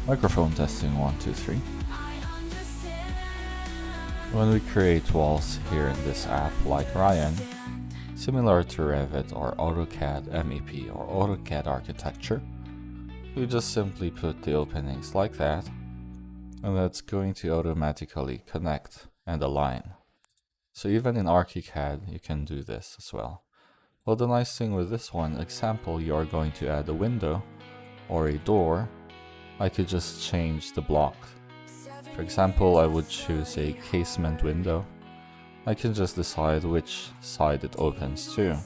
Microphone testing 1, 2, 3. When we create walls here in this app like Ryan, similar to Revit or AutoCAD MEP or AutoCAD Architecture, we just simply put the openings like that, and that's going to automatically connect and align. So even in ArchiCAD you can do this as well. Well, the nice thing with this one example, you are going to add a window or a door. I could just change the block. For example, I would choose a casement window. I can just decide which side it opens to.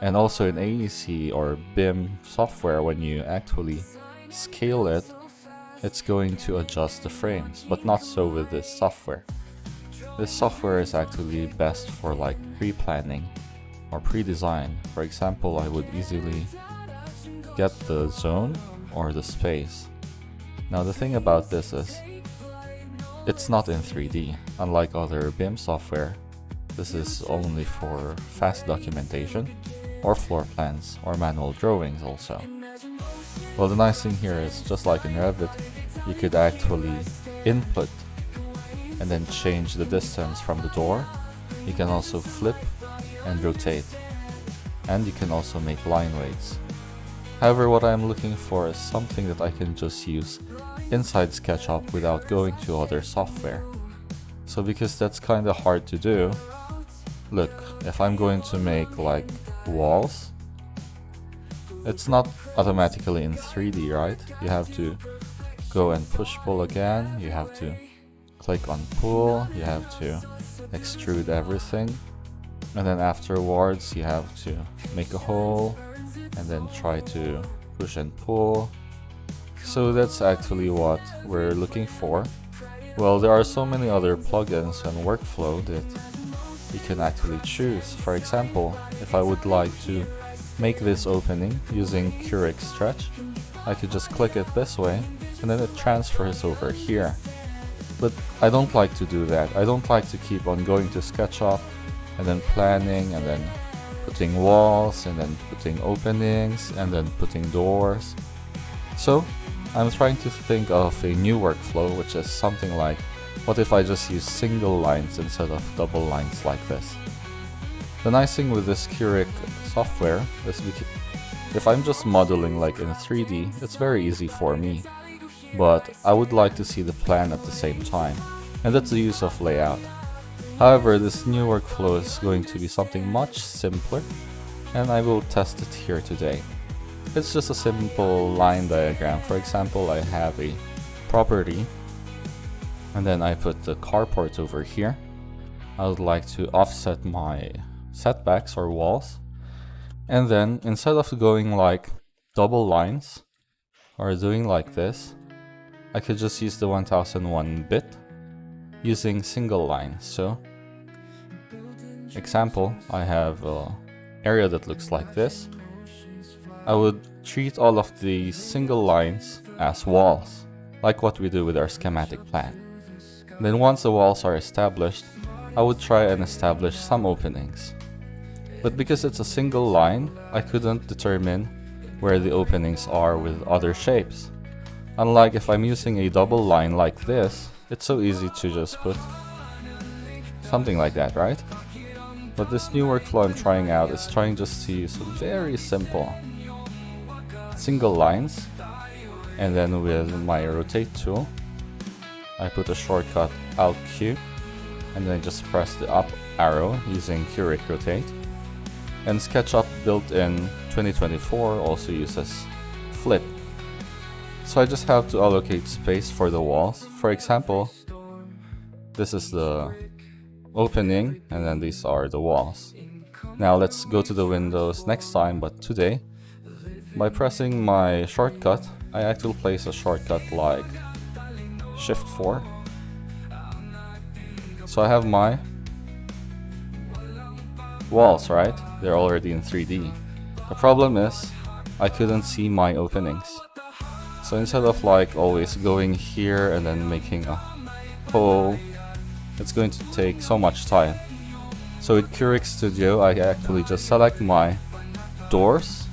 And also in AEC or BIM software, when you actually scale it, it's going to adjust the frames, but not so with this software. This software is actually best for like pre-planning or pre-design. For example, I would easily get the zone or the space. Now the thing about this is, it's not in 3D. Unlike other BIM software, this is only for fast documentation or floor plans or manual drawings also. Well, the nice thing here is, just like in Revit, you could actually input and then change the distance from the door. You can also flip and rotate, and you can also make line weights. However, what I'm looking for is something that I can just use inside SketchUp without going to other software. So because that's kind of hard to do, look, if I'm going to make like walls, it's not automatically in 3D, right? You have to go and push pull again, you have to click on pull, you have to extrude everything, and then afterwards you have to make a hole and then try to push and pull. So that's actually what we're looking for. Well, there are so many other plugins and workflow that you can actually choose. For example, if I would like to make this opening using Curic Stretch, I could just click it this way and then it transfers over here. But I don't like to do that. I don't like to keep on going to SketchUp and then planning and then putting walls and then putting openings and then putting doors. So I'm trying to think of a new workflow, which is something like, what if I just use single lines instead of double lines like this? The nice thing with this Curic software is if I'm just modeling like in 3D, it's very easy for me. But I would like to see the plan at the same time, and that's the use of layout. However, this new workflow is going to be something much simpler, and I will test it here today. It's just a simple line diagram. For example, I have a property, and then I put the carport over here. I would like to offset my setbacks or walls, and then instead of going like double lines or doing like this, I could just use the 1001 bit using single lines. So, example, I have an area that looks like this. I would treat all of the single lines as walls, like what we do with our schematic plan. Then once the walls are established, I would try and establish some openings. But because it's a single line, I couldn't determine where the openings are with other shapes. Unlike if I'm using a double line like this, it's so easy to just put something like that, right? But this new workflow I'm trying out is trying just to use very simple single lines, and then with my rotate tool, I put a shortcut Alt Q, and then just press the up arrow using Curic Rotate. And SketchUp built in 2024 also uses flip. So I just have to allocate space for the walls. For example, this is the opening and then these are the walls. Now let's go to the windows next time, but today, by pressing my shortcut, I actually place a shortcut like Shift 4. So I have my walls, right? They're already in 3D. The problem is, I couldn't see my openings. So instead of like always going here and then making a hole, it's going to take so much time. So with Curic Studio, I actually just select my doors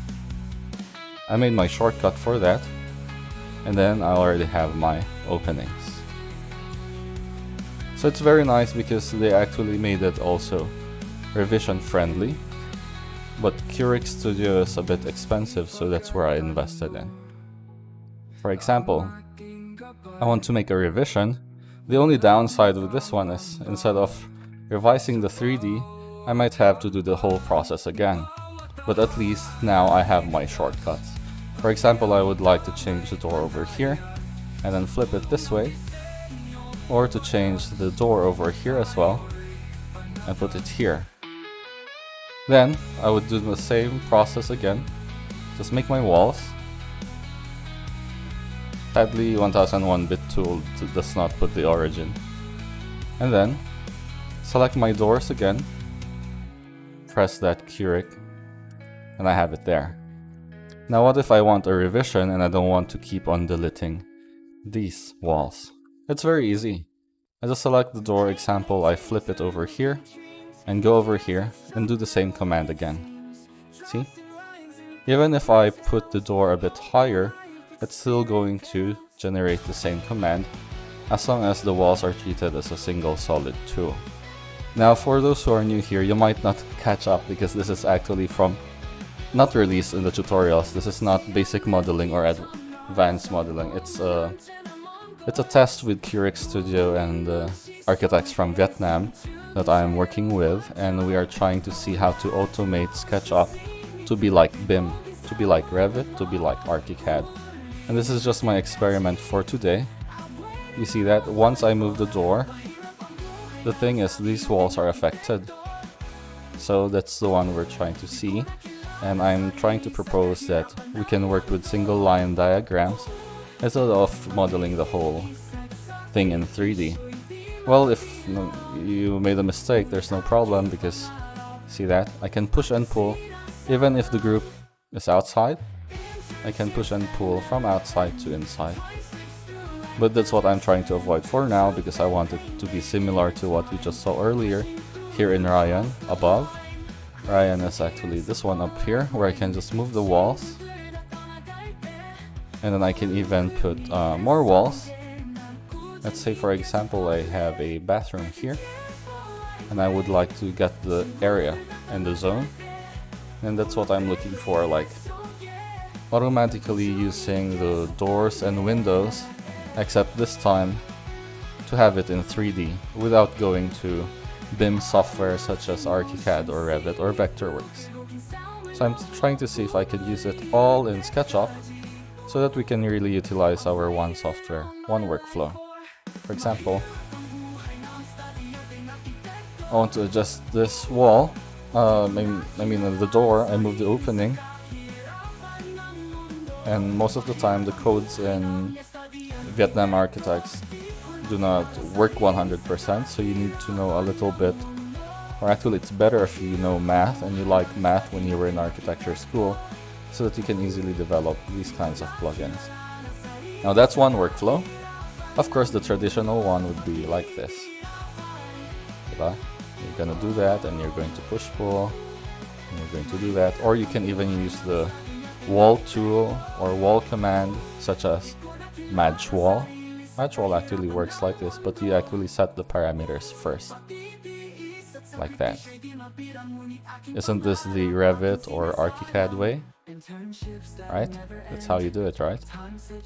I made my shortcut for that, and then I already have my openings. So it's very nice because they actually made it also revision friendly, but 𝗟𝗏𝗏 Studio is a bit expensive, so that's where I invested in. For example, I want to make a revision. The only downside with this one is instead of revising the 3D, I might have to do the whole process again. But at least now I have my shortcuts. For example, I would like to change the door over here and then flip it this way, or to change the door over here as well and put it here. Then I would do the same process again, just make my walls. Sadly, 1001-bit tool does not put the origin. And then select my doors again, press that 𝗟𝗏𝗏, and I have it there. Now what if I want a revision and I don't want to keep on deleting these walls? It's very easy. I just select the door example, I flip it over here, and go over here and do the same command again. See? Even if I put the door a bit higher, it's still going to generate the same command as long as the walls are treated as a single solid tool. Now for those who are new here, you might not catch up because this is actually from not released in the tutorials. This is not basic modeling or advanced modeling. It's a test with 𝗟𝗏𝗏 Studio and architects from Vietnam that I'm working with, and we are trying to see how to automate SketchUp to be like BIM, to be like Revit, to be like ArchiCAD. And this is just my experiment for today. You see that once I move the door, the thing is these walls are affected. So that's the one we're trying to see. And I'm trying to propose that we can work with single line diagrams instead of modeling the whole thing in 3D. Well, if you made a mistake, there's no problem because, see that? I can push and pull even if the group is outside. I can push and pull from outside to inside. But that's what I'm trying to avoid for now because I want it to be similar to what we just saw earlier here in 𝗖𝗏 above. 𝗖𝗏 is actually this one up here where I can just move the walls. And then I can even put more walls. Let's say for example I have a bathroom here and I would like to get the area and the zone. And that's what I'm looking for, like automatically using the doors and windows, except this time to have it in 3D without going to BIM software such as ArchiCAD or Revit or Vectorworks. So I'm trying to see if I could use it all in SketchUp so that we can really utilize our one software, one workflow. For example, I want to adjust this wall, I mean the door, I move the opening, and most of the time the codes in Vietnam architects do not work 100%, so you need to know a little bit, or actually it's better if you know math and you like math when you were in architecture school, so that you can easily develop these kinds of plugins. Now that's one workflow. Of course the traditional one would be like this. You're gonna do that and you're going to push pull, and you're going to do that, or you can even use the wall tool or wall command such as 𝗔𝗩𝗏𝗏𝗧. 𝗔𝗩𝗏𝗏𝗏 actually works like this, but you actually set the parameters first. Like that. Isn't this the Revit or ArchiCAD way? Right? That's how you do it, right?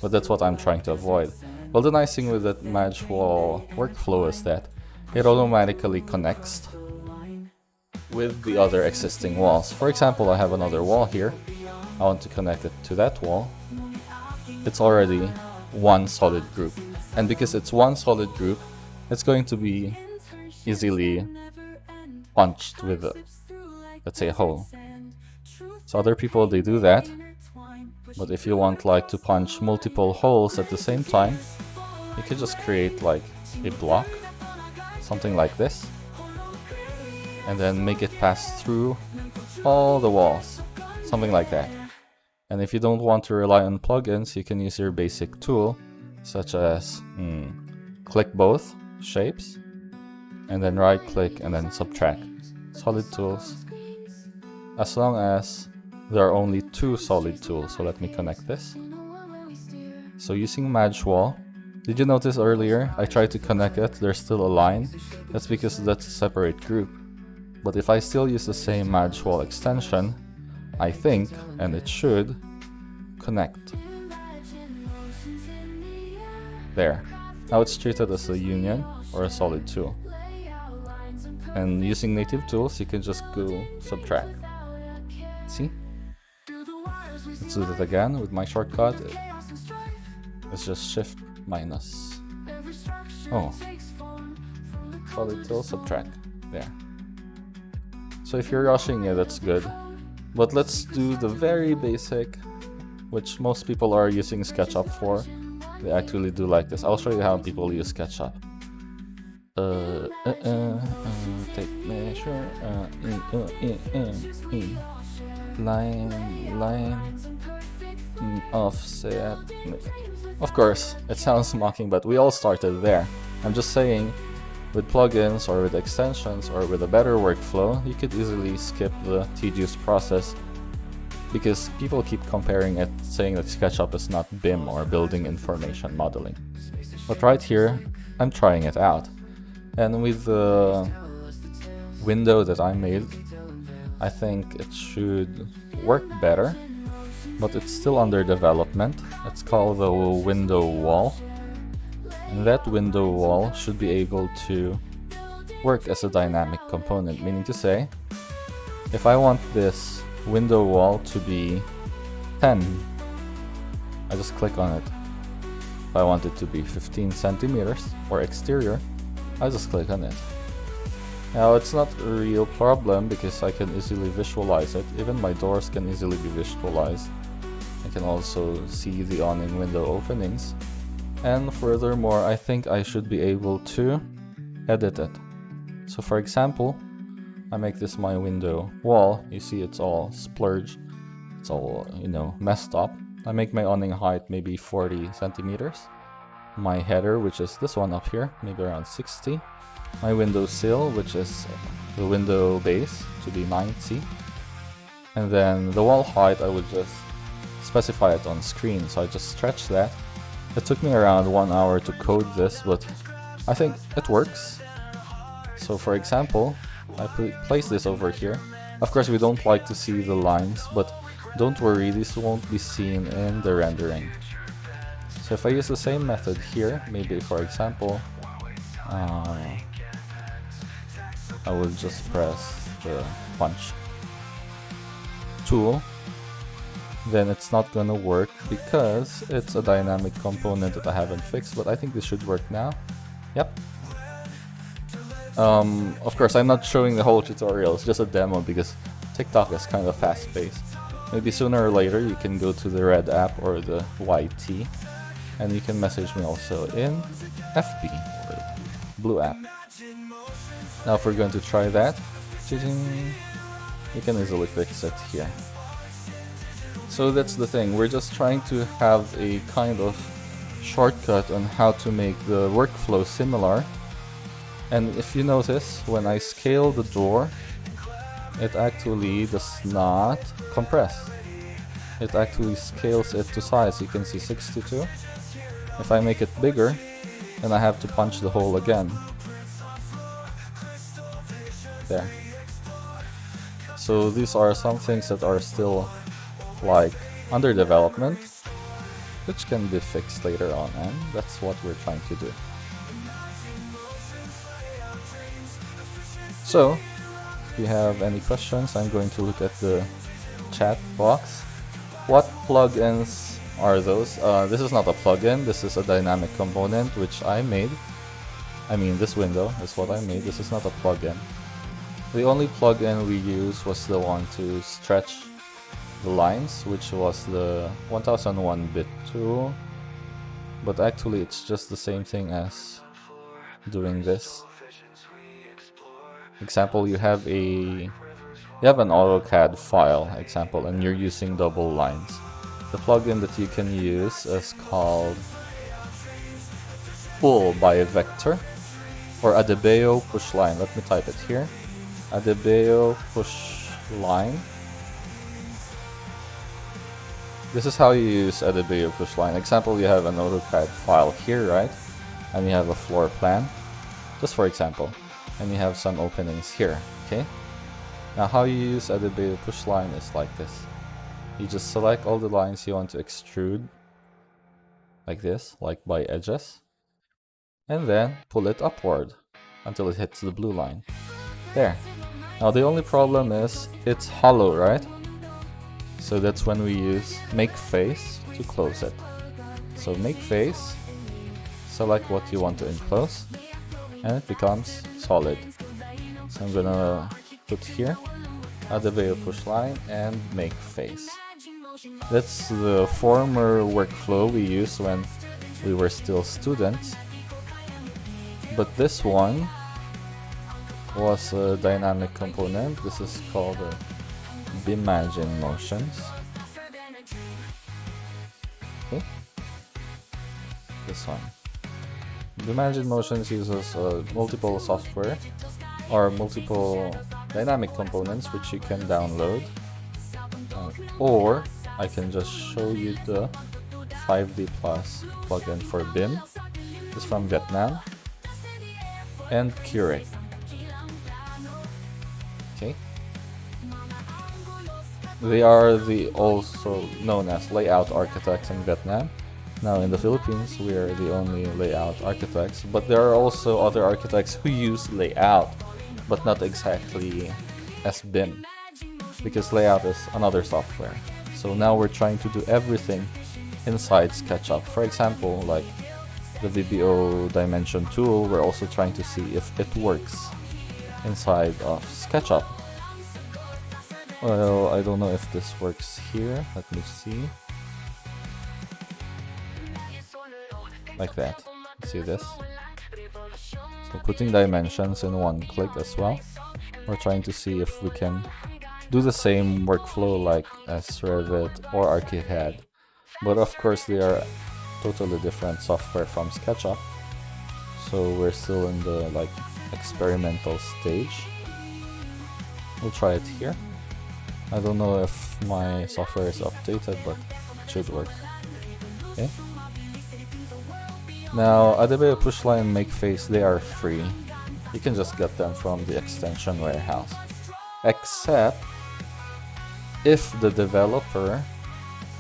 But that's what I'm trying to avoid. Well, the nice thing with that 𝗔𝗩𝗏𝗏𝗏 workflow is that it automatically connects with the other existing walls. For example, I have another wall here. I want to connect it to that wall. It's already one solid group. And because it's one solid group, it's going to be easily punched with, let's say, a hole. So other people, they do that. But if you want like to punch multiple holes at the same time, you could just create like a block, something like this, and then make it pass through all the walls, something like that. And if you don't want to rely on plugins, you can use your basic tool, such as click both shapes, and then right click and then subtract. Solid tools. As long as there are only 2 solid tools. So let me connect this. So using 𝗔𝗬𝗀𝗧, did you notice earlier I tried to connect it, there's still a line? That's because that's a separate group. But if I still use the same 𝗔𝗬𝗀 extension, I think, and it should, connect. There. Now it's treated as a union or a solid tool. And using native tools, you can just go subtract. See? Let's do that again with my shortcut. It's just shift minus. Oh. Solid tool, subtract. There. So if you're rushing it, that's good. But let's do the very basic, which most people are using SketchUp for. They actually do like this. I'll show you how people use SketchUp. Take measure, line, offset. Of course, it sounds mocking, but we all started there. I'm just saying, with plugins or with extensions or with a better workflow, you could easily skip the tedious process, because people keep comparing it, saying that SketchUp is not BIM or building information modeling. But right here, I'm trying it out. And with the window that I made, I think it should work better, but it's still under development. It's called the window wall. And that window wall should be able to work as a dynamic component, meaning to say, if I want this window wall to be 10, I just click on it. If I want it to be 15 centimeters or exterior, I just click on it. Now it's not a real problem because I can easily visualize it. Even my doors can easily be visualized. I can also see the awning window openings. And furthermore, I think I should be able to edit it. So for example, I make this my window wall. You see it's all splurged. It's all, messed up. I make my awning height maybe 40 centimeters. My header, which is this one up here, maybe around 60. My window sill, which is the window base, to be 90. And then the wall height, I would just specify it on screen. So I just stretch that. It took me around 1 hour to code this, but I think it works. So for example, I place this over here. Of course, we don't like to see the lines, but don't worry, this won't be seen in the rendering. So if I use the same method here, maybe for example, I will just press the punch tool, then it's not gonna work because it's a dynamic component that I haven't fixed, but I think this should work now. Yep. Of course, I'm not showing the whole tutorial, it's just a demo because TikTok is kind of fast-paced. Maybe sooner or later you can go to the red app or the YT, and you can message me also in FB or blue app. Now if we're going to try that, you can easily fix it here. So that's the thing, we're just trying to have a kind of shortcut on how to make the workflow similar. And if you notice, when I scale the door, it actually does not compress. It actually scales it to size. You can see 62. If I make it bigger, then I have to punch the hole again. There. So these are some things that are still like under development, which can be fixed later on, and that's what we're trying to do. So, if you have any questions, I'm going to look at the chat box. What plugins are those? This is not a plugin, this is a dynamic component which I made. I mean, this window is what I made, this is not a plugin. The only plugin we used was the one to stretch the lines, which was the 1001-bit tool. But actually it's just the same thing as doing this. Example, you have an AutoCAD file example and you're using double lines. The plugin that you can use is called Pull by Vector or 𝗍𝗶𝗶𝗽𝗍 push line. Let me type it here. 𝗍𝗶𝗶𝗽𝗍 push line. This is how you use AdobeO push line. Example, you have an AutoCAD file here, right? And you have a floor plan, just for example. And you have some openings here, okay? Now how you use AdobeO push line is like this. You just select all the lines you want to extrude, like this, like by edges. And then pull it upward until it hits the blue line. There. Now the only problem is it's hollow, right? So that's when we use make face to close it. So make face, select what you want to enclose, and it becomes solid. So I'm gonna put here AdobeO push line and make face. That's the former workflow we used when we were still students. But this one was a dynamic component. This is called 𝗵𝗵𝗏𝗡 motions. Okay. This one. 𝗵𝗵𝗏𝗡 motions uses multiple software or multiple dynamic components which you can download. Or I can just show you the 5D Plus plugin for BIM. It's from Vietnam. And Curate. Okay. They are also known as layout architects in Vietnam. Now in the Philippines, we are the only layout architects, but there are also other architects who use layout, but not exactly as BIM, because layout is another software. So now we're trying to do everything inside SketchUp. For example, like the VBO dimension tool, we're also trying to see if it works inside of SketchUp. Well, I don't know if this works here. Let me see. Like that. See this? So putting dimensions in one click as well. We're trying to see if we can do the same workflow like as Revit or ArchiCAD. But of course they are totally different software from SketchUp. So we're still in the like experimental stage. We'll try it here. I don't know if my software is updated, but it should work. Okay. Now, AdobeO Pushline and Makeface, they are free. You can just get them from the extension warehouse. Except if the developer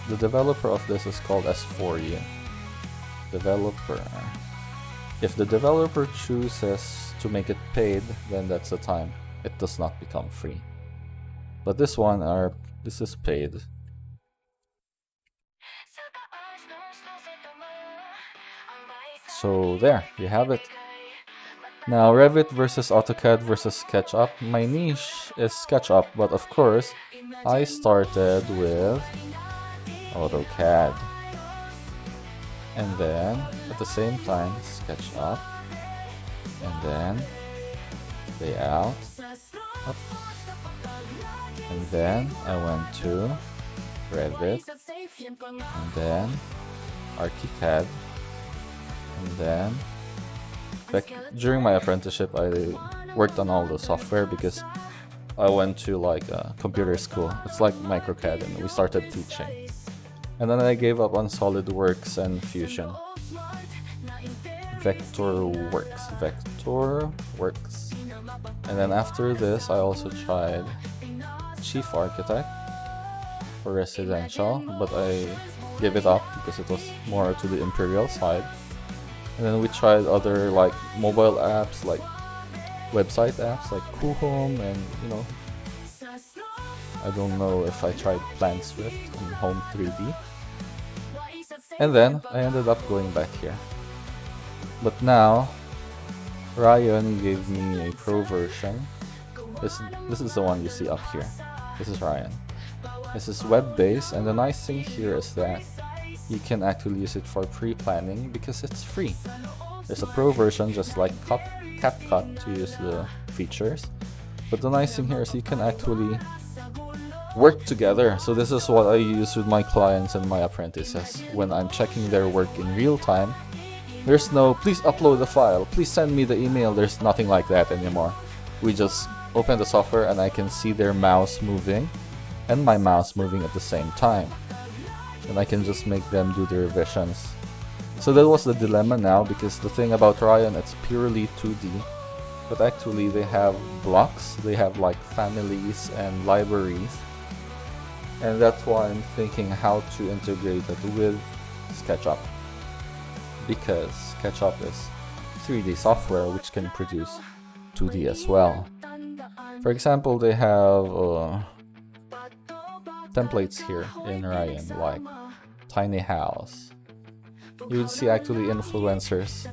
of this is called S4U. Developer. If the developer chooses to make it paid, then that's the time it does not become free. But this is paid. So there, you have it. Now Revit versus AutoCAD versus SketchUp. My niche is SketchUp, but of course I started with AutoCAD. And then at the same time SketchUp. And then layout. Up. And then I went to Revit. And then ArchiCAD. And then during my apprenticeship I worked on all the software because I went to like a computer school. It's like MicroCAD and we started teaching. And then I gave up on SolidWorks and Fusion. Vectorworks. And then after this I also tried Chief Architect for residential, but I gave it up because it was more to the Imperial side. And then we tried other like mobile apps, like website apps like Coolhome, and you know, I don't know if I tried PlanSwift and Home 3D. And then I ended up going back here. But now Ryan gave me a pro version. This is the one you see up here. This is Ryan. This is web-based, and the nice thing here is that you can actually use it for pre-planning because it's free. There's a pro version just like CapCut to use the features. But the nice thing here is you can actually work together. So this is what I use with my clients and my apprentices. When I'm checking their work in real time, there's no, please upload the file, please send me the email. There's nothing like that anymore. We just open the software and I can see their mouse moving and my mouse moving at the same time. and I can just make them do the revisions. So that was the dilemma now, because the thing about Ryan, it's purely 2D, but actually they have blocks, they have like families and libraries, and that's why I'm thinking how to integrate it with Sketchup, because Sketchup is 3D software which can produce 2D as well. For example, they have templates here in Ryan, like tiny house. You would see actually influencers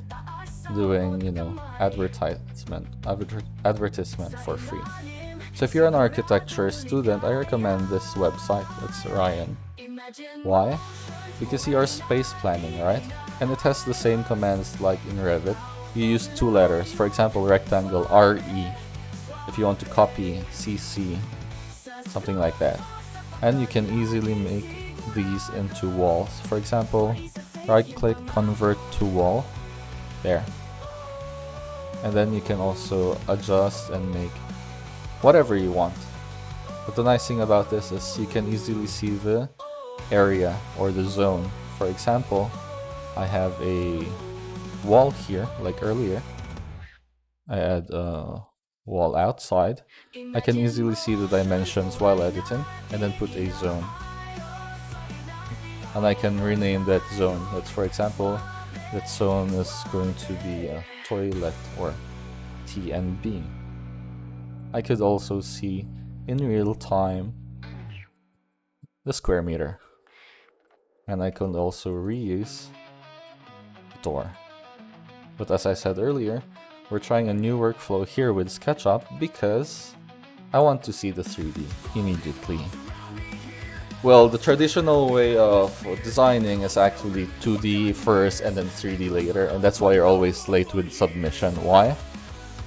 doing, you know, advertisement for free. So if you're an architecture student, I recommend this website. It's Ryan. Why? Because you are space planning, right? And it has the same commands like in Revit. You use 2 letters. For example, rectangle RE. If you want to copy CC, something like that. And you can easily make these into walls. For example, right click, convert to wall. There. And then you can also adjust and make whatever you want. But the nice thing about this is you can easily see the area or the zone. For example, I have a wall here, like earlier. I add a wall outside. I can easily see the dimensions while editing, and then put a zone. And I can rename that zone. Let's, for example, that zone is going to be a toilet or TNB. I could also see in real time the square meter. And I can also reuse door. But as I said earlier, we're trying a new workflow here with SketchUp because I want to see the 3D immediately. Well, the traditional way of designing is actually 2D first and then 3D later, and that's why you're always late with submission. Why?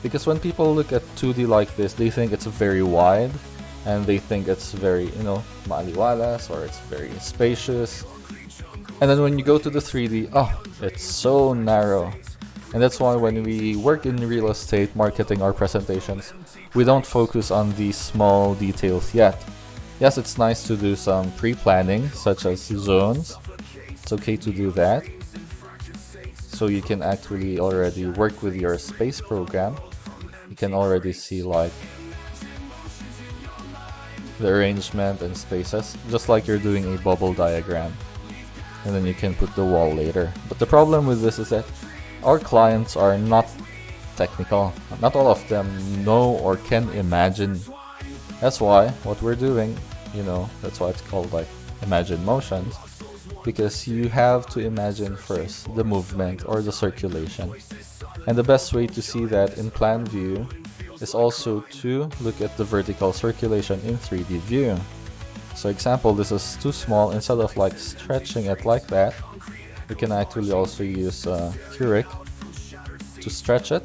Because when people look at 2D like this, they think it's very wide, and they think it's very, you know, maliwalas, or it's very spacious. And then when you go to the 3D, oh, it's so narrow. And that's why when we work in real estate, marketing, or presentations, we don't focus on these small details yet. Yes, it's nice to do some pre-planning, such as zones. It's okay to do that. So you can actually already work with your space program. You can already see like the arrangement and spaces, just like you're doing a bubble diagram. And then you can put the wall later. But the problem with this is that our clients are not technical. Not all of them know or can imagine. That's why what we're doing, you know, that's why it's called like imagine motions, because you have to imagine first the movement or the circulation. And the best way to see that in plan view is also to look at the vertical circulation in 3D view. So example, this is too small. Instead of like stretching it like that, we can actually also use Keurig to stretch it.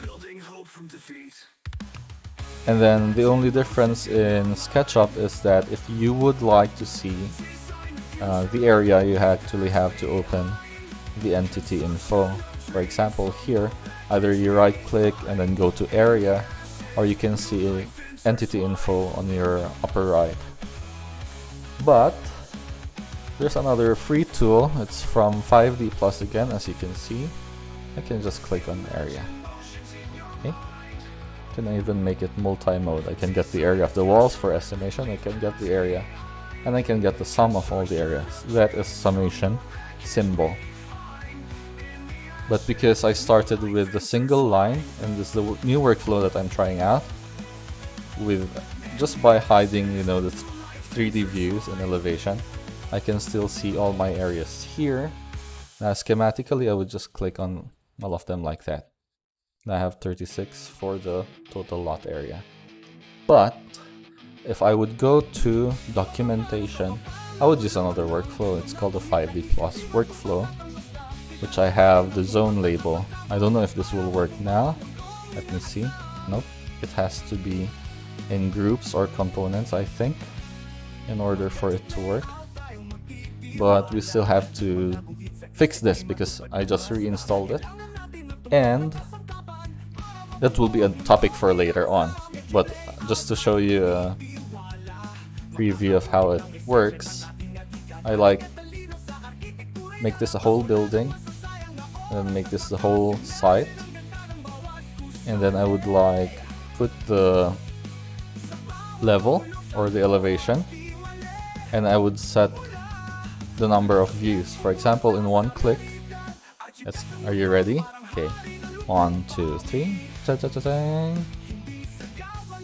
And then the only difference in SketchUp is that if you would like to see the area, you actually have to open the entity info. For example, here, either you right click and then go to area, or you can see entity info on your upper right. But there's another free tool. It's from 5D Plus again, as you can see. I can just click on area. Okay. Can I even make it multi-mode? I can get the area of the walls for estimation. I can get the area, and I can get the sum of all the areas. That is summation symbol. But because I started with the single line, and this is the new workflow that I'm trying out, with just by hiding, you know, the 3D views and elevation, I can still see all my areas here. Now schematically, I would just click on all of them like that. I have 36 for the total lot area. But if I would go to documentation, I would use another workflow. It's called the 5D Plus workflow, which I have the zone label. I don't know if this will work now. Let me see. Nope. It has to be in groups or components, I think, in order for it to work. But we still have to fix this because I just reinstalled it, and that will be a topic for later on. But just to show you a preview of how it works, I like make this a whole building, and make this the whole site. And then I would like put the level or the elevation, and I would set the number of views. For example, in one click, are you ready? Okay, 1, 2, 3.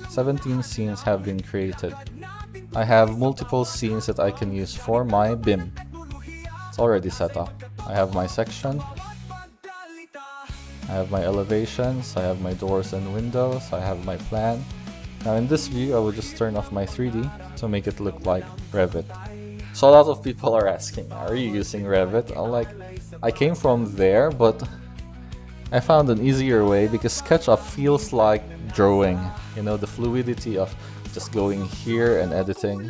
17 scenes have been created. I have multiple scenes that I can use for my BIM. It's already set up. I have my section, I have my elevations, I have my doors and windows, I have my plan. Now in this view, I would just turn off my 3D to make it look like Revit. So a lot of people are asking, are you using Revit? I'm like, I came from there, but I found an easier way because SketchUp feels like drawing. You know, the fluidity of just going here and editing.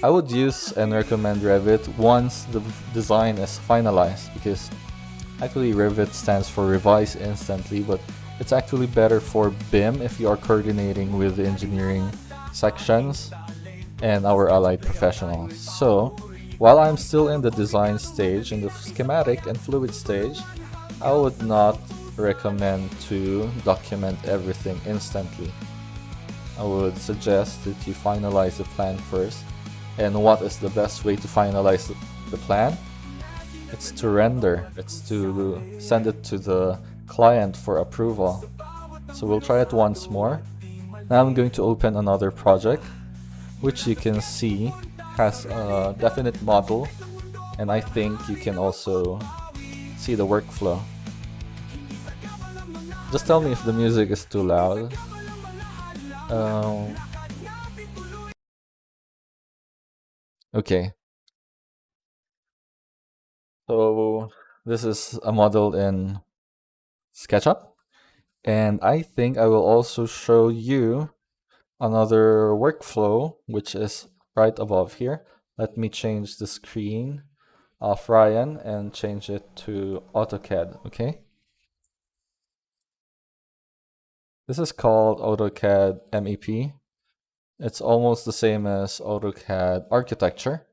I would use and recommend Revit once the design is finalized, because actually Revit stands for Revise Instantly, but it's actually better for BIM if you are coordinating with the engineering sections and our allied professionals. So while I'm still in the design stage, in the schematic and fluid stage, I would not recommend to document everything instantly. I would suggest that you finalize the plan first. And what is the best way to finalize the plan? It's to render. It's to send it to the client for approval. So we'll try it once more. Now I'm going to open another project, which you can see has a definite model, and I think you can also see the workflow. Just tell me if the music is too loud. Okay. So this is a model in SketchUp, and I think I will also show you another workflow, which is right above here. Let me change the screen of Ryan and change it to AutoCAD, okay? This is called AutoCAD MEP. It's almost the same as AutoCAD Architecture.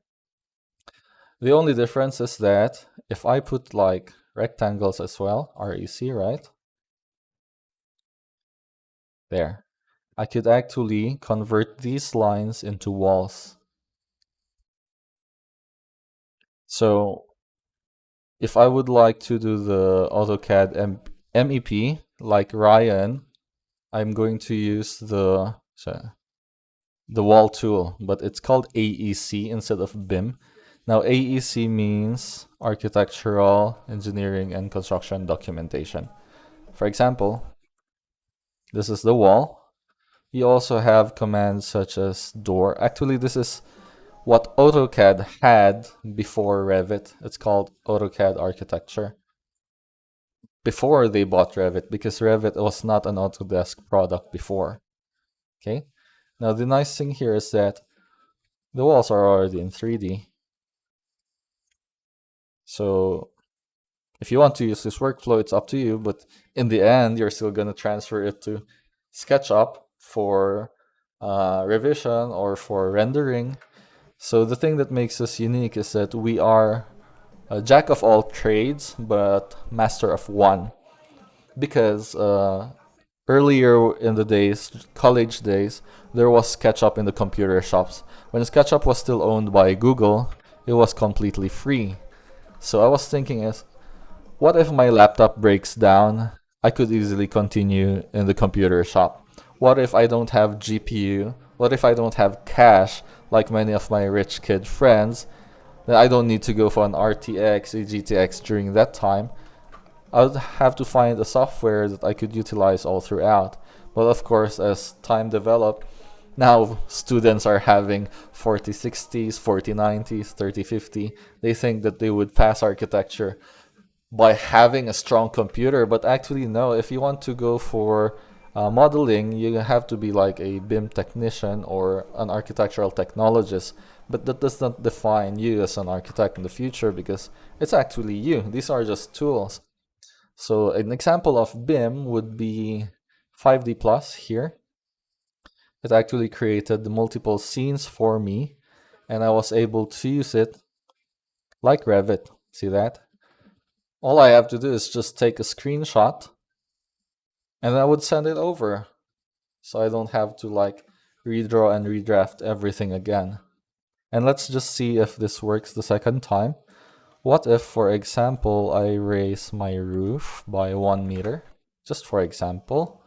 The only difference is that if I put like rectangles as well, REC, right? There. I could actually convert these lines into walls. So if I would like to do the AutoCAD MEP like Ryan, I'm going to use the wall tool, but it's called AEC instead of BIM. Now AEC means architectural, engineering, and construction documentation. For example, this is the wall. You also have commands such as door. Actually, this is what AutoCAD had before Revit. It's called AutoCAD Architecture. Before they bought Revit, because Revit was not an Autodesk product before. Okay. Now the nice thing here is that the walls are already in 3D. So if you want to use this workflow, it's up to you, but in the end, you're still going to transfer it to SketchUp for revision or for rendering. So the thing that makes us unique is that we are a jack of all trades, but master of one. Because earlier in the days, college days, there was SketchUp in the computer shops. When SketchUp was still owned by Google, it was completely free. So I was thinking is, what if my laptop breaks down? I could easily continue in the computer shop. What if I don't have GPU? What if I don't have cash like many of my rich kid friends? Then I don't need to go for an RTX, a GTX during that time. I would have to find a software that I could utilize all throughout. But of course, as time developed, now students are having 4060s, 4090s, 3050. They think that they would pass architecture by having a strong computer, but actually no. If you want to go for modeling, you have to be like a BIM technician or an architectural technologist. But that does not define you as an architect in the future, because it's actually you. These are just tools. So an example of BIM would be 5D Plus here. It actually created multiple scenes for me, and I was able to use it like Revit. See that? All I have to do is just take a screenshot and I would send it over. So I don't have to like redraw and redraft everything again. And let's just see if this works the second time. What if, for example, I raise my roof by 1 meter? Just for example.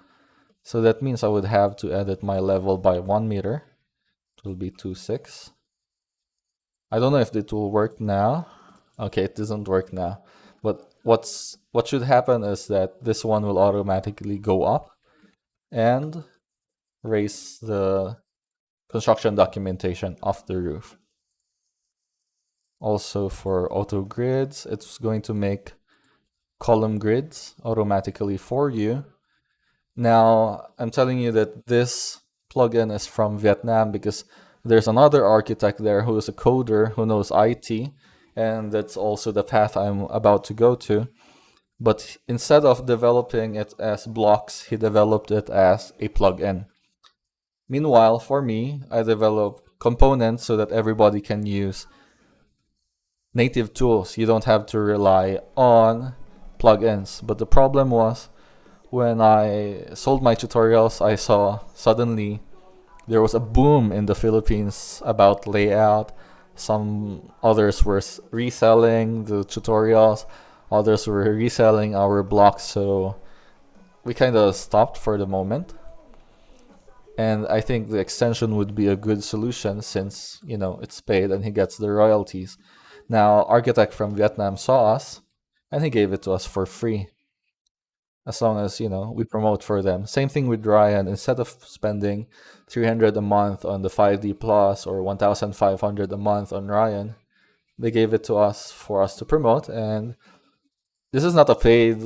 So that means I would have to edit my level by 1 meter. It will be 2.6. I don't know if it will work now. Okay, it doesn't work now. But what should happen is that this one will automatically go up and raise the construction documentation of the roof. Also for auto grids, it's going to make column grids automatically for you. Now, I'm telling you that this plugin is from Vietnam because there's another architect there who is a coder who knows IT, and that's also the path I'm about to go to. But instead of developing it as blocks, he developed it as a plugin. Meanwhile, for me, I develop components so that everybody can use native tools. You don't have to rely on plugins. But the problem was, when I sold my tutorials, I saw suddenly there was a boom in the Philippines about layout. Some others were reselling the tutorials, others were reselling our blocks, so we kind of stopped for the moment. And I think the extension would be a good solution since, you know, it's paid and he gets the royalties. Now, architect from Vietnam saw us and he gave it to us for free. As long as, you know, we promote for them. Same thing with Ryan. Instead of spending 300 a month on the 5D Plus or 1,500 a month on Ryan, they gave it to us for us to promote. And this is not a paid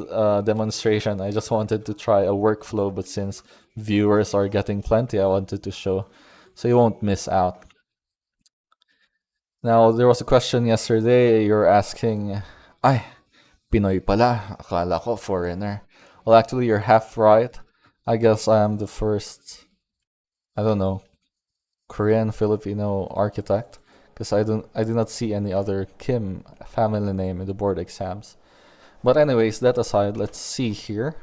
demonstration. I just wanted to try a workflow, but since viewers are getting plenty, I wanted to show so you won't miss out. Now, there was a question yesterday. You're asking, ay, Pinoy pala. Akala ko foreigner. Well, actually, you're half right. I guess I am the first, I don't know, Korean Filipino architect, because I do not see any other Kim family name in the board exams. But anyways, that aside, let's see here.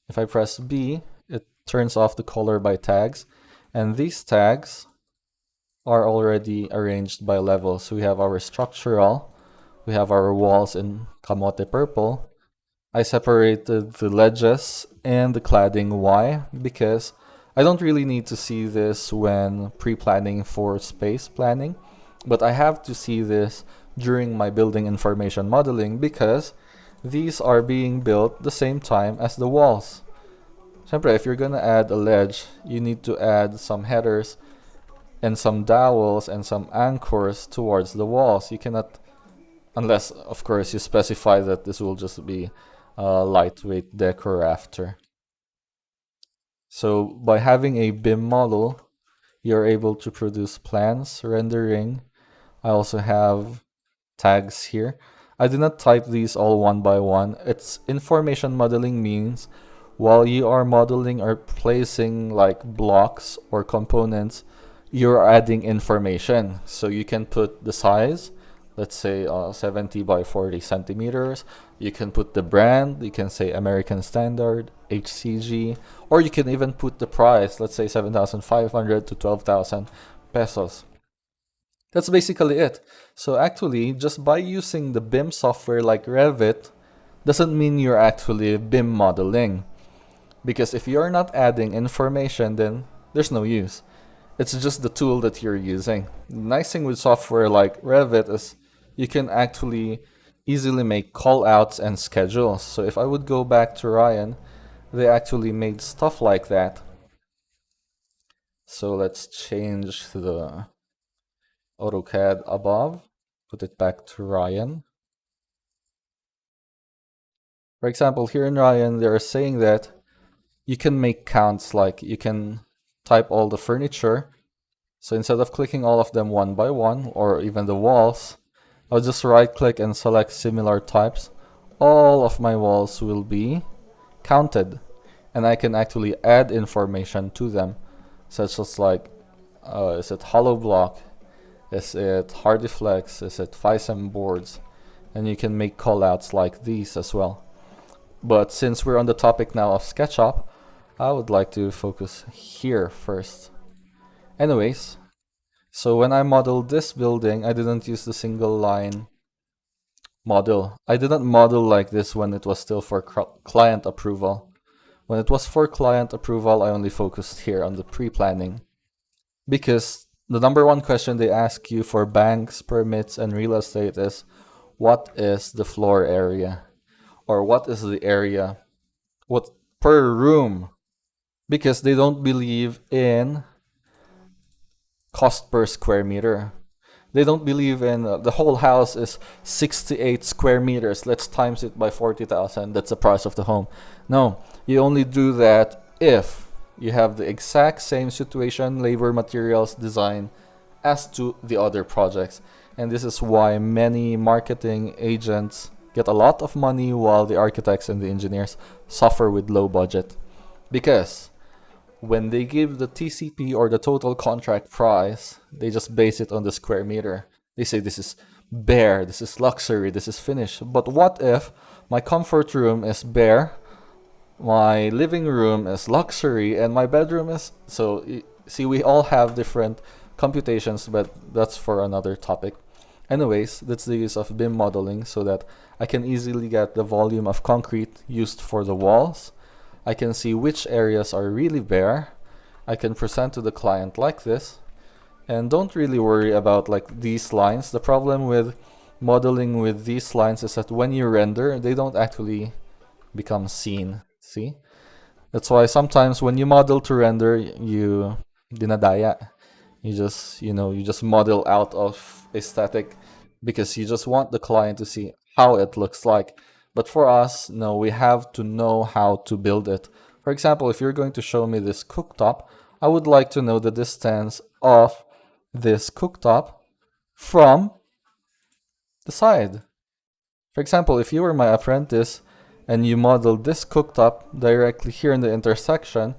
If I press B, it turns off the color by tags, and these tags are already arranged by level. So we have our structural, we have our walls in kamote purple. I separated the ledges and the cladding. Why? Because I don't really need to see this when pre-planning for space planning, but I have to see this during my building information modeling because these are being built the same time as the walls. Siyempre, if you're gonna add a ledge, you need to add some headers and some dowels and some anchors towards the walls. You cannot, unless of course you specify that this will just be lightweight decor after. So by having a BIM model, you're able to produce plans, rendering. I also have tags here. I did not type these all one by one. It's information modeling means while you are modeling or placing like blocks or components, you're adding information. So you can put the size, let's say 70 by 40 centimeters. You can put the brand, you can say American Standard, HCG, or you can even put the price, let's say 7,500 to 12,000 pesos. That's basically it. So actually, just by using the BIM software like Revit, doesn't mean you're actually BIM modeling. Because if you're not adding information, then there's no use. It's just the tool that you're using. The nice thing with software like Revit is you can actually easily make callouts and schedules. So if I would go back to Ryan, they actually made stuff like that. So let's change the AutoCAD above, put it back to Ryan. For example, here in Ryan, they're saying that you can make counts, like you can type all the furniture. So instead of clicking all of them one by one, or even the walls, I'll just right click and select similar types. All of my walls will be counted, and I can actually add information to them, such as like, is it hollow block? Is it HardieFlex? Is it FISM boards? And you can make callouts like these as well. But since we're on the topic now of SketchUp, I would like to focus here first. Anyways, so when I modeled this building, I didn't use the single line model. I didn't model like this when it was still for client approval. When it was for client approval, I only focused here on the pre-planning. Because the number one question they ask you for banks, permits, and real estate is, what is the floor area? Or what is the area? What per room? Because they don't believe in cost per square meter. They don't believe in the whole house is 68 square meters. Let's times it by 40,000. That's the price of the home. No, you only do that if you have the exact same situation, labor, materials, design as to the other projects. And this is why many marketing agents get a lot of money while the architects and the engineers suffer with low budget. Because when they give the TCP or the total contract price, they just base it on the square meter. They say this is bare, this is luxury, this is finished. But what if my comfort room is bare, my living room is luxury, and my bedroom is... So, see, we all have different computations, but that's for another topic. Anyways, that's the use of BIM modeling so that I can easily get the volume of concrete used for the walls. I can see which areas are really bare. I can present to the client like this. And don't really worry about like these lines. The problem with modeling with these lines is that when you render, they don't actually become seen. See? That's why sometimes when you model to render, you dinadaya. You just model out of aesthetic because you just want the client to see how it looks like. But for us, no, we have to know how to build it. For example, if you're going to show me this cooktop, I would like to know the distance of this cooktop from the side. For example, if you were my apprentice and you modeled this cooktop directly here in the intersection,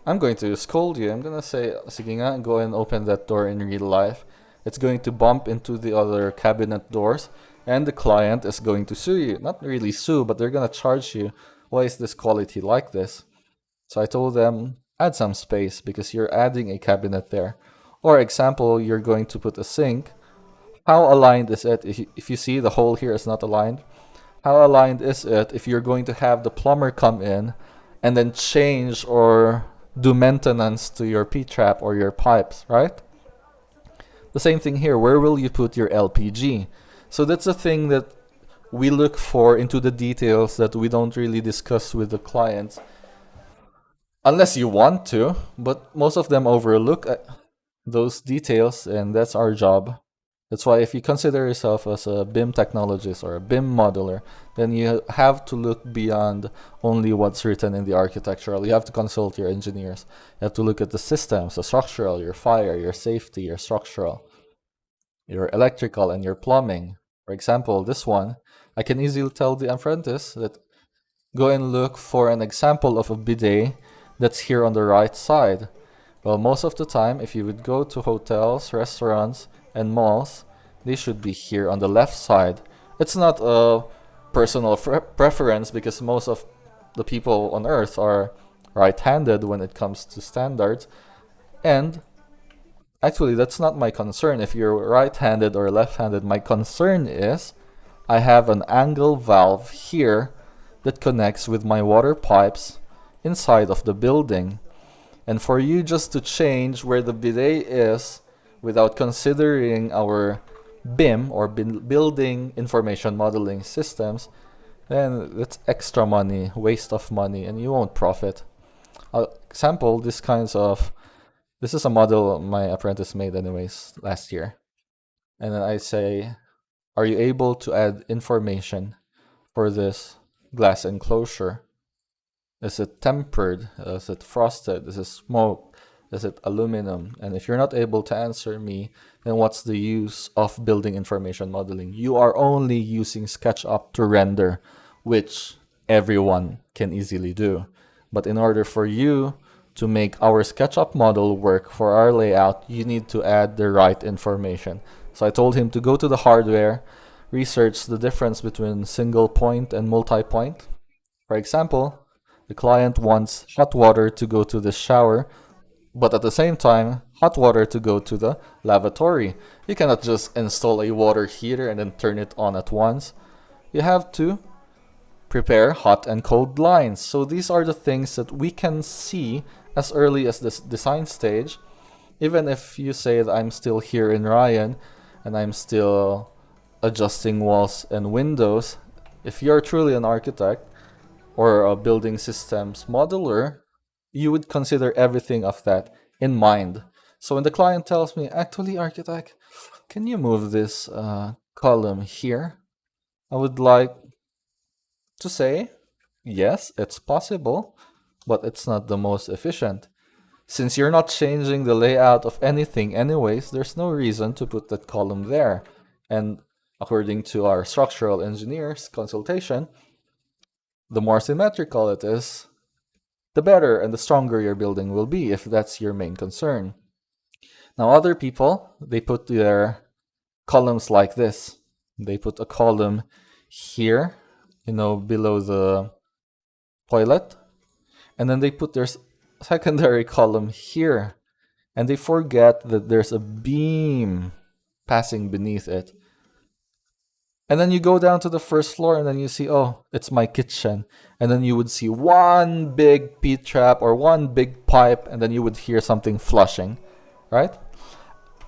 I'm going to scold you. I'm going to say, sige nga, go and open that door in real life. It's going to bump into the other cabinet doors, and the client is going to sue you. Not really sue, but they're going to charge you. Why is this quality like this? So I told them, add some space because you're adding a cabinet there. Or example, you're going to put a sink. How aligned is it? If you see the hole here is not aligned, how aligned is it if you're going to have the plumber come in and then change or do maintenance to your P-trap or your pipes, right? The same thing here. Where will you put your LPG? So that's a thing that we look for into the details that we don't really discuss with the clients. Unless you want to, but most of them overlook those details, and that's our job. That's why if you consider yourself as a BIM technologist or a BIM modeler, then you have to look beyond only what's written in the architectural. You have to consult your engineers. You have to look at the systems, the structural, your fire, your safety, your structural, your electrical, and your plumbing. For example, this one, I can easily tell the apprentice that go and look for an example of a bidet that's here on the right side. Well, most of the time, if you would go to hotels, restaurants, and malls, they should be here on the left side. It's not a personal preference because most of the people on earth are right-handed when it comes to standards. And actually, that's not my concern if you're right-handed or left-handed. My concern is I have an angle valve here that connects with my water pipes inside of the building. And for you just to change where the bidet is without considering our BIM or building information modeling systems, then that's extra money, waste of money, and you won't profit. Example, this is a model my apprentice made anyways last year. And then I say, are you able to add information for this glass enclosure? Is it tempered? Is it frosted? Is it smoke? Is it aluminum? And if you're not able to answer me, then what's the use of building information modeling? You are only using SketchUp to render, which everyone can easily do. But in order for you to make our SketchUp model work for our layout, you need to add the right information. So I told him to go to the hardware, research the difference between single point and multi-point. For example, the client wants hot water to go to the shower, but at the same time, hot water to go to the lavatory. You cannot just install a water heater and then turn it on at once. You have to prepare hot and cold lines. So these are the things that we can see as early as this design stage. Even if you say that I'm still here in Ryan and I'm still adjusting walls and windows, if you're truly an architect or a building systems modeler, you would consider everything of that in mind. So when the client tells me, actually, architect, can you move this column here? I would like to say, yes, it's possible, but it's not the most efficient. Since you're not changing the layout of anything anyways, there's no reason to put that column there. And according to our structural engineers consultation, the more symmetrical it is, the better and the stronger your building will be, if that's your main concern. Now other people, they put their columns like this. They put a column here, below the toilet, and then they put their secondary column here, and they forget that there's a beam passing beneath it. And then you go down to the first floor and then you see, oh, it's my kitchen. And then you would see one big P-trap or one big pipe, and then you would hear something flushing, right?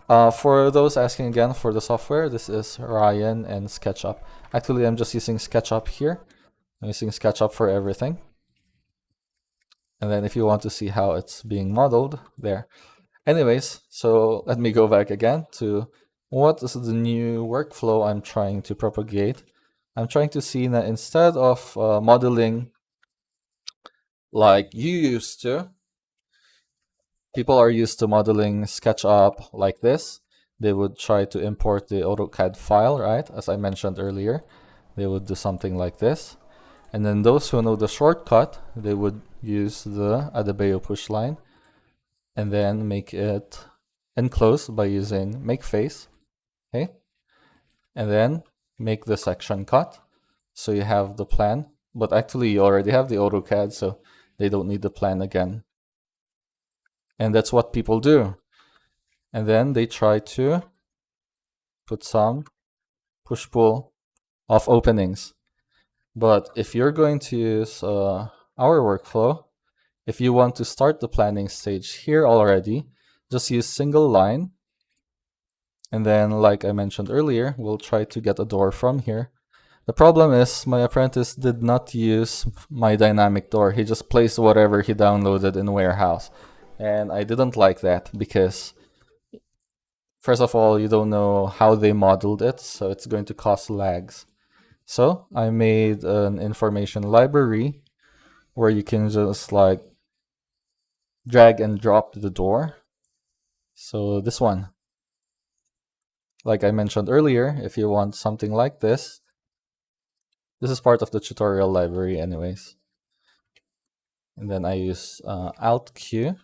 For those asking again for the software, this is Ryan and Sketchup. Actually, I'm just using Sketchup here. I'm using Sketchup for everything. And then if you want to see how it's being modeled, there. Anyways, so let me go back again to what is the new workflow I'm trying to propagate. I'm trying to see that instead of modeling like you used to, people are used to modeling SketchUp like this. They would try to import the AutoCAD file, right? As I mentioned earlier, they would do something like this. And then those who know the shortcut, they would use the 𝗍𝗶𝗶𝗽𝗶𝗽 push line and then make it enclose by using make face. Okay, and then make the section cut. So you have the plan, but actually you already have the AutoCAD, so they don't need the plan again. And that's what people do. And then they try to put some push-pull of openings. But if you're going to use our workflow, if you want to start the planning stage here already, just use single line. And then, like I mentioned earlier, we'll try to get a door from here. The problem is my apprentice did not use my dynamic door. He just placed whatever he downloaded in Warehouse. And I didn't like that because, first of all, you don't know how they modeled it, so it's going to cause lags. So I made an information library where you can just like drag and drop the door. So this one. Like I mentioned earlier, if you want something like this is part of the tutorial library anyways. And then I use Alt Q.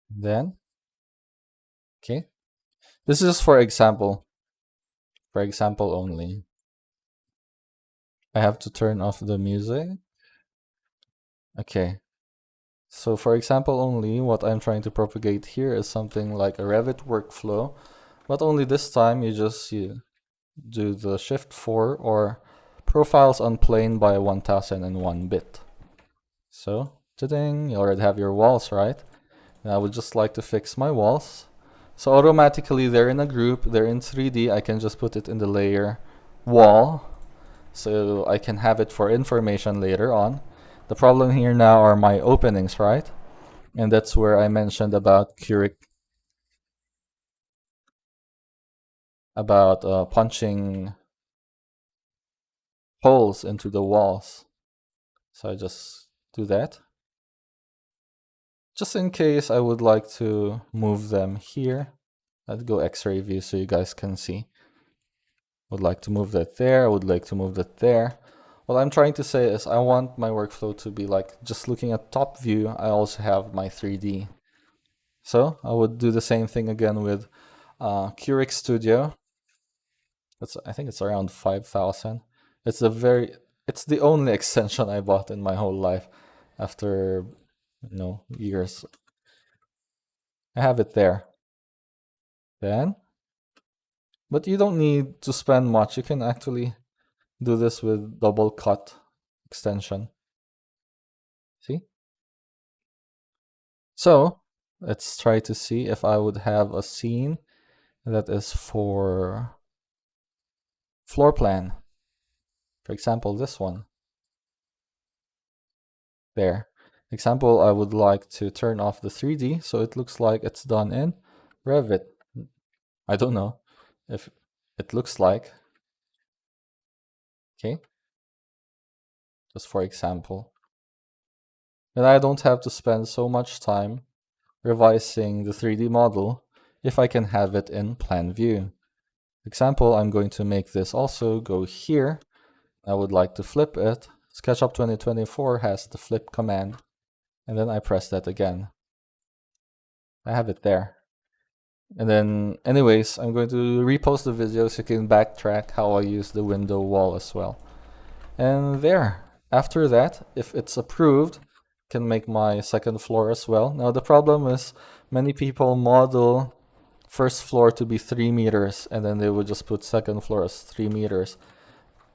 Then, okay. This is for example only. I have to turn off the music. Okay. So for example only, what I'm trying to propagate here is something like a Revit workflow, but only this time you do the Shift 4 or profiles on plane by 1001 bit. So, ta-ding, you already have your walls, right? And I would just like to fix my walls. So automatically they're in a group, they're in 3D, I can just put it in the layer wall, so I can have it for information later on. The problem here now are my openings, right? And that's where I mentioned about punching holes into the walls. So I just do that. Just in case I would like to move them here. Let's go X-ray view so you guys can see. Would like to move that there, I would like to move that there. What I'm trying to say is I want my workflow to be like just looking at top view. I also have my 3D. So I would do the same thing again with Curic Studio. I think it's around 5,000. It's a very, it's the only extension I bought in my whole life after, years. I have it there. Then, but you don't need to spend much. You can actually do this with double cut extension. See? So, let's try to see if I would have a scene that is for floor plan. For example, this one. There. Example, I would like to turn off the 3D so it looks like it's done in Revit. I don't know if it looks like. Okay. Just for example. And I don't have to spend so much time revising the 3D model if I can have it in plan view. Example, I'm going to make this also go here. I would like to flip it. SketchUp 2024 has the flip command, and then I press that again. I have it there. And then anyways, I'm going to repost the video so you can backtrack how I use the window wall as well. And there. After that, if it's approved, can make my second floor as well. Now the problem is many people model first floor to be 3 meters and then they would just put second floor as 3 meters.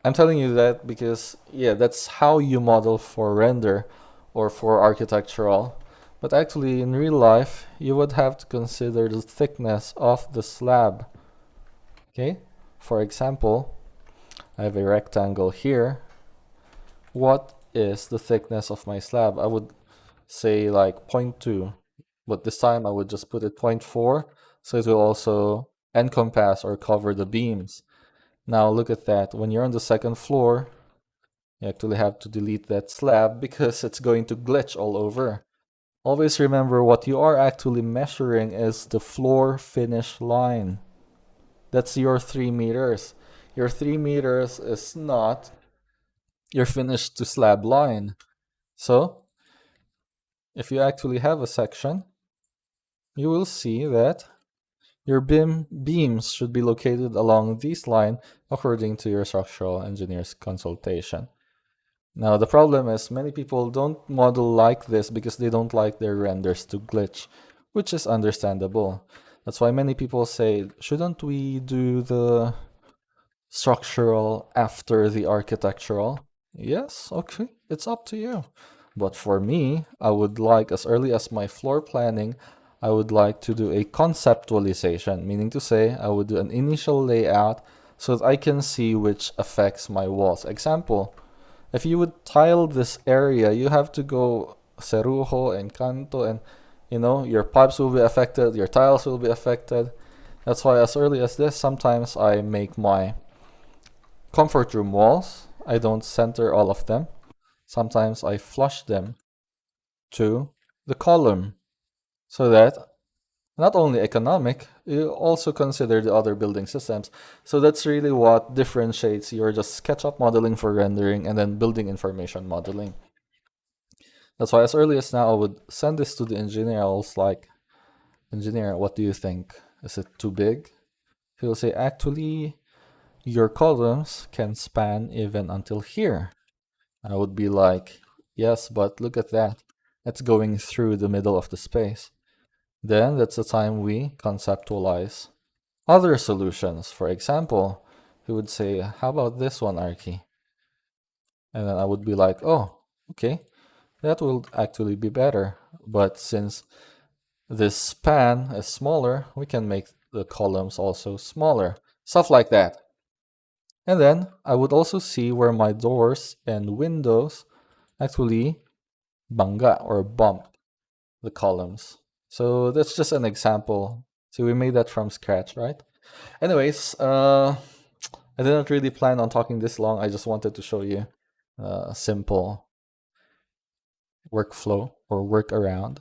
I'm telling you that because, yeah, that's how you model for render or for architectural. But actually, in real life, you would have to consider the thickness of the slab. Okay? For example, I have a rectangle here. What is the thickness of my slab? I would say like 0.2, but this time I would just put it 0.4, so it will also encompass or cover the beams. Now look at that. When you're on the second floor, you actually have to delete that slab because it's going to glitch all over. Always remember what you are actually measuring is the floor finish line. That's your 3 meters. Your 3 meters is not your finish to slab line. So, if you actually have a section, you will see that your beams should be located along this line according to your structural engineer's consultation. Now the problem is many people don't model like this because they don't like their renders to glitch, which is understandable. That's why many people say, shouldn't we do the structural after the architectural? Yes, okay, it's up to you. But for me, I would like, as early as my floor planning, I would like to do a conceptualization, meaning to say I would do an initial layout so that I can see which affects my walls. Example, if you would tile this area, you have to go cerrujo and canto, and your pipes will be affected, your tiles will be affected. That's why as early as this, sometimes I make my comfort room walls. I don't center all of them. Sometimes I flush them to the column so that not only economic, you also consider the other building systems. So that's really what differentiates your just SketchUp modeling for rendering and then building information modeling. That's why as early as now, I would send this to the engineer. I was like, engineer, what do you think? Is it too big? He'll say, actually, your columns can span even until here. I would be like, yes, but look at that. It's going through the middle of the space. Then that's the time we conceptualize other solutions. For example, he would say, how about this one, Archie? And then I would be like, oh, okay, that will actually be better. But since this span is smaller, we can make the columns also smaller. Stuff like that. And then I would also see where my doors and windows actually bangga or bump the columns. So that's just an example. See, we made that from scratch, right? Anyways, I didn't really plan on talking this long. I just wanted to show you a simple workflow or workaround.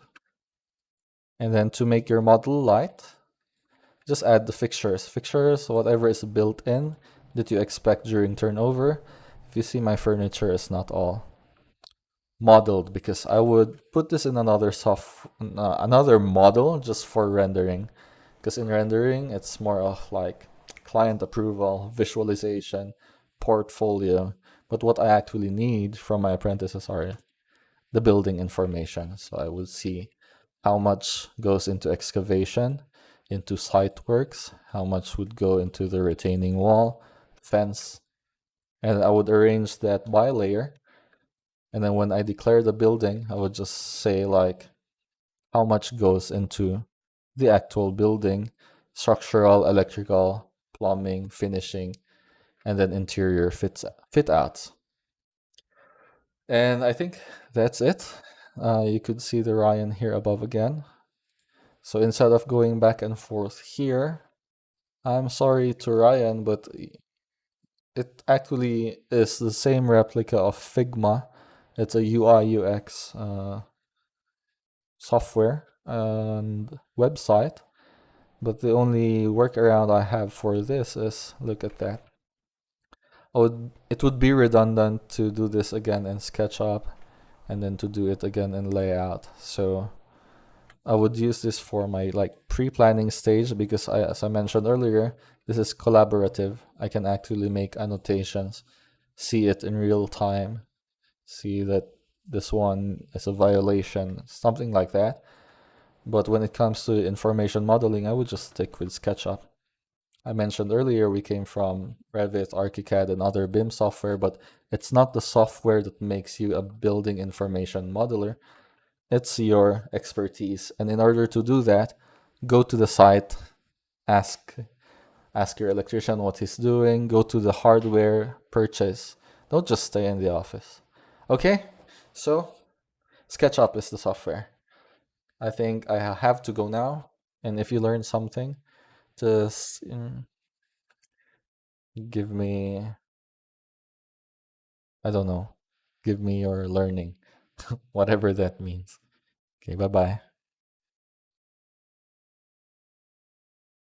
And then to make your model light, just add the fixtures. Fixtures, whatever is built in that you expect during turnover. If you see, my furniture is not all modeled because I would put this in another model just for rendering, because in rendering it's more of like client approval, visualization, portfolio. But what I actually need from my apprentices are the building information. So I would see how much goes into excavation, into site works, how much would go into the retaining wall, fence, and I would arrange that by layer. And then when I declare the building, I would just say like how much goes into the actual building, structural, electrical, plumbing, finishing, and then interior fit outs. And I think that's it. You could see the Ryan here above again. So instead of going back and forth here, I'm sorry to Ryan, but it actually is the same replica of Figma. It's a UI UX software and website. But the only workaround I have for this is, look at that. It would be redundant to do this again in SketchUp and then to do it again in layout. So I would use this for my like pre-planning stage because as I mentioned earlier, this is collaborative. I can actually make annotations, see it in real time, see that this one is a violation, something like that. But when it comes to information modeling, I would just stick with SketchUp. I mentioned earlier we came from Revit, ArchiCAD, and other BIM software, but it's not the software that makes you a building information modeler. It's your expertise. And in order to do that, go to the site, ask your electrician what he's doing, go to the hardware, purchase. Don't just stay in the office. Okay, so SketchUp is the software. I think I have to go now. And if you learned something, just give me, I don't know, give me your learning, whatever that means. Okay, bye bye.